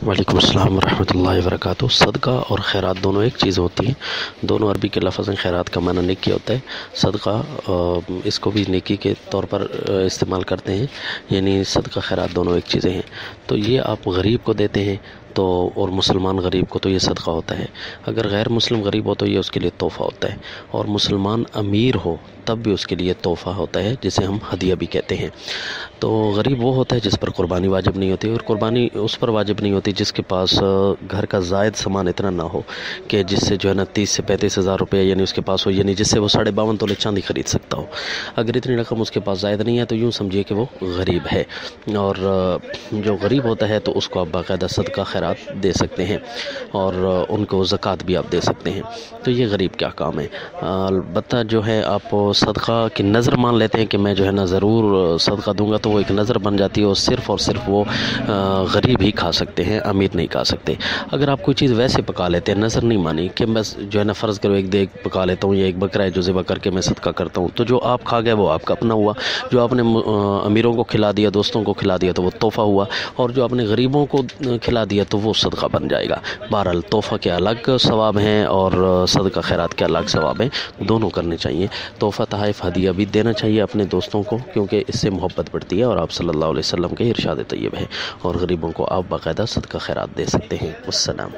وعلیکم السلام ورحمۃ اللہ وبرکاتہ۔ صدقہ اور خیرات دونوں ایک چیز ہوتی ہیں، دونوں عربی کے لفظ ہیں۔ خیرات کا معنی نیکی ہوتا ہے، صدقہ اس کو بھی نیکی کے طور پر استعمال کرتے ہیں، یعنی صدقہ خیرات دونوں ایک چیزیں ہیں۔ تو یہ آپ غریب کو دیتے ہیں تو، اور مسلمان غریب کو تو یہ صدقہ ہوتا ہے۔ اگر غیر مسلم غریب ہو تو یہ اس کے لیے تحفہ ہوتا ہے، اور مسلمان امیر ہو تب بھی اس کے لیے تحفہ ہوتا ہے، جسے ہم ہدیہ بھی کہتے ہیں۔ تو غریب وہ ہوتا ہے جس پر قربانی واجب نہیں ہوتی، اور قربانی اس پر واجب نہیں ہوتی جس کے پاس گھر کا زائد سامان اتنا نہ ہو کہ جس سے جو ہے نا 30 سے 35 ہزار روپے یعنی اس کے پاس ہو، یعنی جس سے وہ 52.5 تولے چاندی خرید سکتا ہو۔ اگر اتنی رقم اس کے پاس زائد نہیں ہے تو یوں سمجھیے کہ وہ غریب ہے، اور جو غریب ہوتا ہے تو اس کو آپ باقاعدہ صدقہ خیرات دے سکتے ہیں، اور ان کو زکوٰۃ بھی آپ دے سکتے ہیں۔ تو یہ غریب کیا کام ہے۔ البتہ جو ہے آپ صدقہ کی نظر مان لیتے ہیں کہ میں جو ہے نا ضرور صدقہ دوں گا، تو وہ ایک نظر بن جاتی ہے، اور صرف وہ غریب ہی کھا سکتے ہیں، امیر نہیں کھا سکتے۔ اگر آپ کوئی چیز ویسے پکا لیتے ہیں، نظر نہیں مانی کہ بس جو ہے نا فرض کرو ایک دیگ پکا لیتا ہوں یا ایک بکرا ہے جو ذبح کر کے میں صدقہ کرتا ہوں، تو جو آپ کھا گئے وہ آپ کا اپنا ہوا، جو آپ نے امیروں کو کھلا دیا، دوستوں کو کھلا دیا تو وہ تحفہ ہوا، اور جو آپ نے غریبوں کو کھلا دیا تو وہ صدقہ بن جائے گا۔ بہرحال تحفہ کے الگ ثواب ہیں اور صدقہ خیرات کے الگ ثواب ہیں، دونوں کرنے چاہیے۔ تحفہ تحائف ہدیہ بھی دینا چاہیے اپنے دوستوں کو، کیونکہ اس سے محبت بڑھتی ہے، اور آپ صلی اللہ علیہ وسلم کے ارشاد طیب ہے، اور غریبوں کو آپ باقاعدہ صدقہ خیرات دے سکتے ہیں۔ السلام۔